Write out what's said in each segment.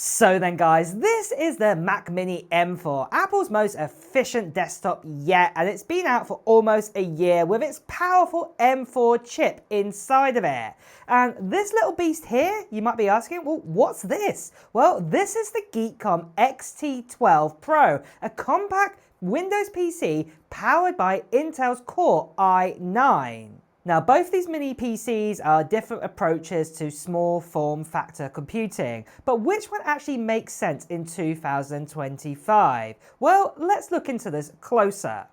So then guys, this is the Mac Mini M4, Apple's most efficient desktop yet, and it's been out for almost a year with its powerful M4 chip inside of it. And this little beast here, you might be asking, well, what's this? Well, this is the Geekom XT12 Pro, a compact Windows PC powered by Intel's Core i9. Now, both these mini PCs are different approaches to small form factor computing, but which one actually makes sense in 2025? Well, let's look into this closer.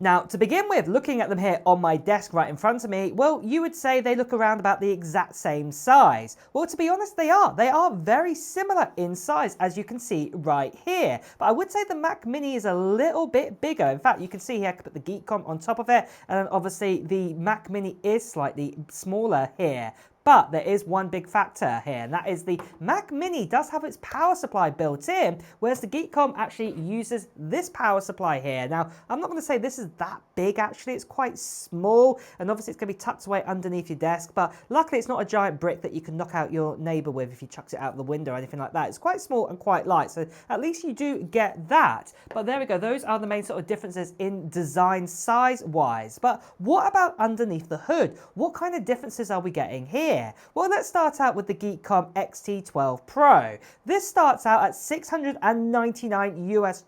Now, to begin with, looking at them here on my desk right in front of me, well, you would say they look around about the exact same size. Well, to be honest, they are. They are very similar in size, as you can see right here. But I would say the Mac Mini is a little bit bigger. In fact, you can see here, I can put the Geekom on top of it, and then obviously the Mac Mini is slightly smaller here. But there is one big factor here, and that is the Mac Mini does have its power supply built in, whereas the Geekom actually uses this power supply here. Now, I'm not going to say this is that big, actually. It's quite small, and obviously it's going to be tucked away underneath your desk, but luckily it's not a giant brick that you can knock out your neighbor with if you chucked it out the window or anything like that. It's quite small and quite light, so at least you do get that. But there we go. Those are the main sort of differences in design size-wise. But what about underneath the hood? What kind of differences are we getting here? Well, let's start out with the Geekom XT12 Pro. This starts out at $699 US,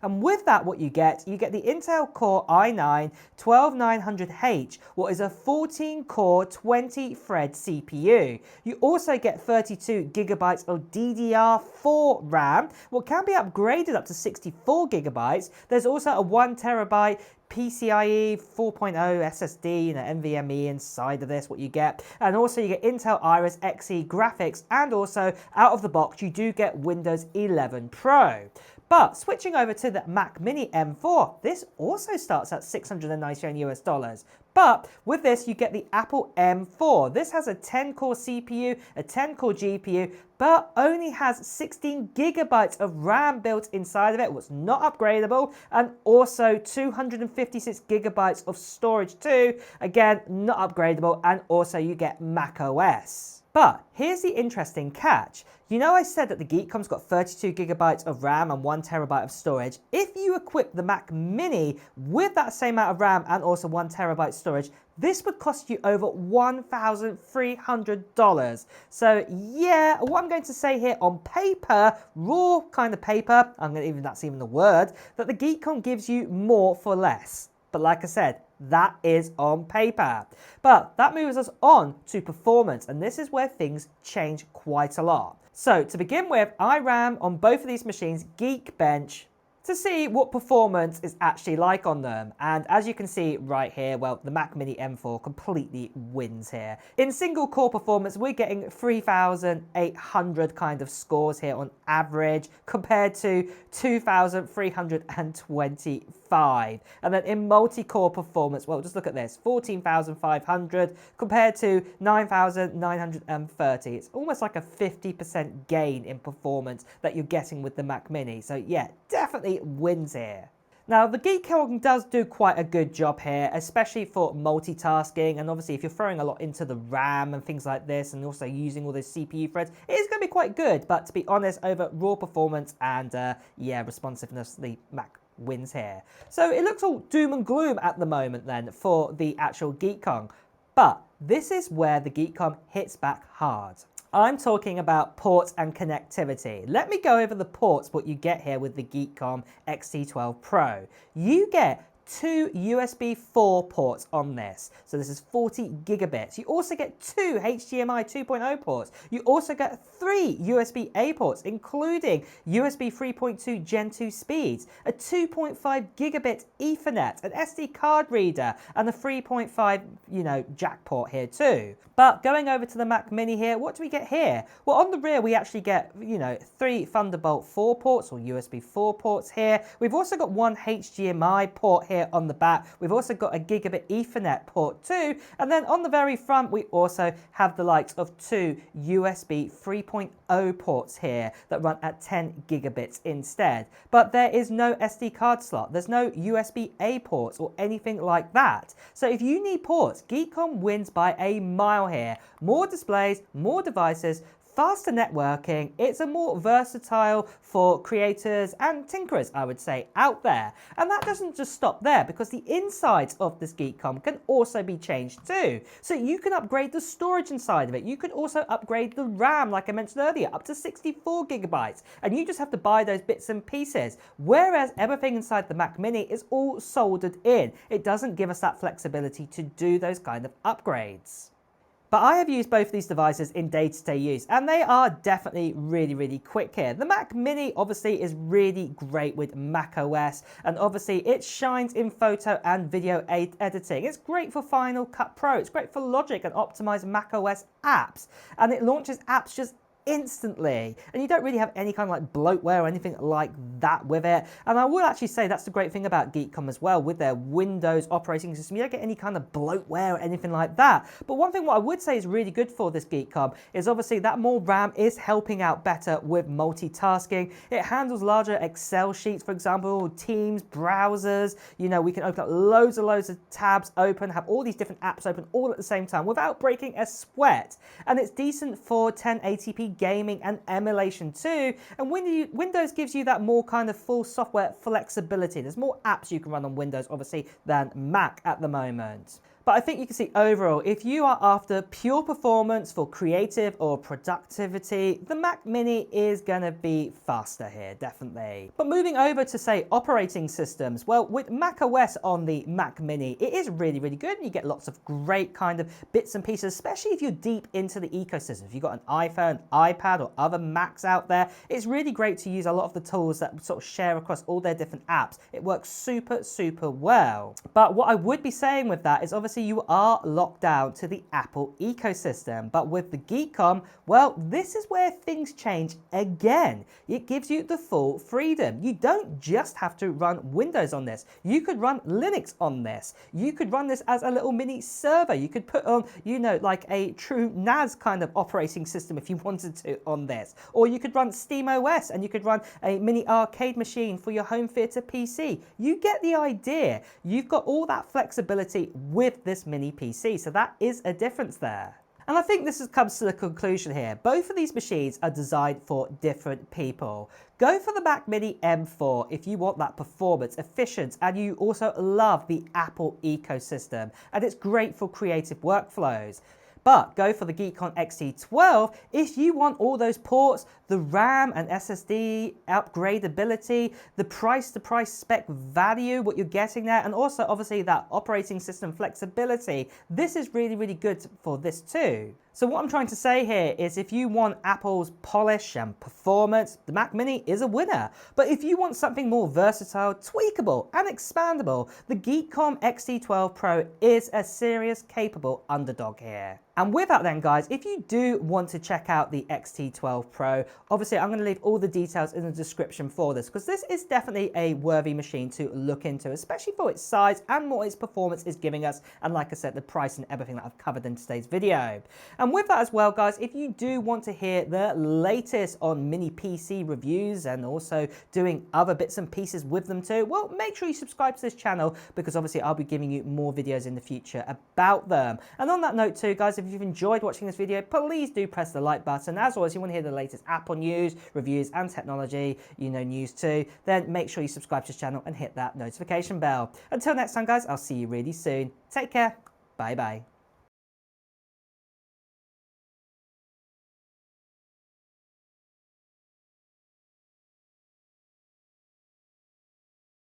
and with that what you get the Intel Core i9 12900H, what is a 14-core 20-thread CPU. You also get 32 gigabytes of DDR4 RAM, what can be upgraded up to 64 gigabytes. There's also a 1 terabyte PCIe 4.0 SSD, NVMe inside of this, what you get. And also you get Intel Iris Xe graphics, and also out of the box you do get Windows 11 Pro. But switching over to the Mac Mini M4, this also starts at $699 US. But with this, you get the Apple M4. This has a 10-core CPU, a 10-core GPU, but only has 16 gigabytes of RAM built inside of it, what's not upgradable, and also 256 gigabytes of storage too, again, not upgradable, and also you get Mac OS. But here's the interesting catch. You know, I said that the Geekom's got 32 gigabytes of RAM and 1 terabyte of storage. If you equip the Mac Mini with that same amount of RAM and also 1 terabyte storage, this would cost you over $1,300. So yeah, what I'm going to say here on paper, raw kind of paper, that's even the word, that the Geekom gives you more for less. But like I said, that is on paper. But that moves us on to performance, and this is where things change quite a lot. So to begin with, I ran on both of these machines Geekbench to see what performance is actually like on them. And as you can see right here, well, the Mac Mini M4 completely wins here. In single core performance, we're getting 3,800 kind of scores here on average compared to 2,325. And then in multi-core performance, well, just look at this, 14,500 compared to 9,930. It's almost like a 50% gain in performance that you're getting with the Mac Mini. So yeah, definitely wins here. Now, the Geekom does do quite a good job here, especially for multitasking, and obviously if you're throwing a lot into the RAM and things like this, and also using all those CPU threads, it is going to be quite good. But to be honest, over raw performance and responsiveness, the Mac wins here. So it looks all doom and gloom at the moment then for the actual Geekom, but this is where the Geekom hits back hard. I'm talking about ports and connectivity. Let me go over the ports, what you get here with the Geekom XT12 Pro. You get 2 USB 4 ports on this. So this is 40 gigabits. You also get 2 HDMI 2.0 ports. You also get 3 USB-A ports, including USB 3.2 Gen 2 speeds, a 2.5 gigabit Ethernet, an SD card reader, and a 3.5, jack port here too. But going over to the Mac Mini here, what do we get here? Well, on the rear, we actually get, 3 Thunderbolt 4 ports or USB 4 ports here. We've also got 1 HDMI port here on the back. We've also got a gigabit Ethernet port too. And then on the very front, we also have the likes of 2 USB 3.0 ports here that run at 10 gigabits instead. But there is no SD card slot. There's no USB-A ports or anything like that. So if you need ports, Geekom wins by a mile here. More displays, more devices, faster networking. It's a more versatile for creators and tinkerers, I would say, out there. And that doesn't just stop there, because the insides of this Geekom can also be changed too. So you can upgrade the storage inside of it. You can also upgrade the RAM, like I mentioned earlier, up to 64 gigabytes. And you just have to buy those bits and pieces. Whereas everything inside the Mac Mini is all soldered in. It doesn't give us that flexibility to do those kind of upgrades. But I have used both of these devices in day-to-day use, and they are definitely really, really quick here. The Mac Mini obviously is really great with Mac OS, and obviously it shines in photo and video editing. It's great for Final Cut Pro, it's great for Logic and optimized Mac OS apps, and it launches apps just instantly, and you don't really have any kind of like bloatware or anything like that with it. And I will actually say that's the great thing about Geekom as well, with their Windows operating system. You don't get any kind of bloatware or anything like that. But one thing what I would say is really good for this Geekom is obviously that more RAM is helping out better with multitasking. It handles larger Excel sheets, for example, Teams, browsers. You know, we can open up loads of tabs open, have all these different apps open all at the same time without breaking a sweat. And it's decent for 1080p gaming and emulation too, and Windows gives you that more kind of full software flexibility. There's more apps you can run on Windows obviously than Mac at the moment. But I think you can see overall, if you are after pure performance for creative or productivity, the Mac Mini is going to be faster here, definitely. But moving over to, say, operating systems, well, with Mac OS on the Mac Mini, it is really, really good, and you get lots of great kind of bits and pieces, especially if you're deep into the ecosystem. If you've got an iPhone, iPad, or other Macs out there, it's really great to use a lot of the tools that sort of share across all their different apps. It works super, super well. But what I would be saying with that is obviously you are locked down to the Apple ecosystem. But with the Geekom, well, this is where things change again. It gives you the full freedom. You don't just have to run Windows on this. You could run Linux on this. You could run this as a little mini server. You could put on, you know, like a true NAS kind of operating system if you wanted to on this. Or you could run SteamOS, and you could run a mini arcade machine for your home theater PC. You get the idea. You've got all that flexibility with this mini PC, so that is a difference there. And I think this comes to the conclusion here. Both of these machines are designed for different people. Go for the Mac Mini M4 if you want that performance, efficiency, and you also love the Apple ecosystem, and it's great for creative workflows. But go for the Geekom XT12 if you want all those ports, the RAM and SSD upgradability, the price-to-price spec value, what you're getting there, and also obviously that operating system flexibility. This is really, really good for this too. So what I'm trying to say here is if you want Apple's polish and performance, the Mac Mini is a winner. But if you want something more versatile, tweakable, and expandable, the Geekom XT12 Pro is a serious, capable underdog here. And with that then, guys, if you do want to check out the XT12 Pro, obviously I'm going to leave all the details in the description for this, because this is definitely a worthy machine to look into, especially for its size and what its performance is giving us, and like I said, the price and everything that I've covered in today's video. And with that as well, guys, if you do want to hear the latest on mini PC reviews and also doing other bits and pieces with them too, well, make sure you subscribe to this channel, because obviously I'll be giving you more videos in the future about them. And on that note too, guys, if you've enjoyed watching this video, please do press the like button. As always, you want to hear the latest Apple news, reviews, and technology, you know, news too, then make sure you subscribe to this channel and hit that notification bell. Until next time, guys, I'll see you really soon. Take care. Bye bye.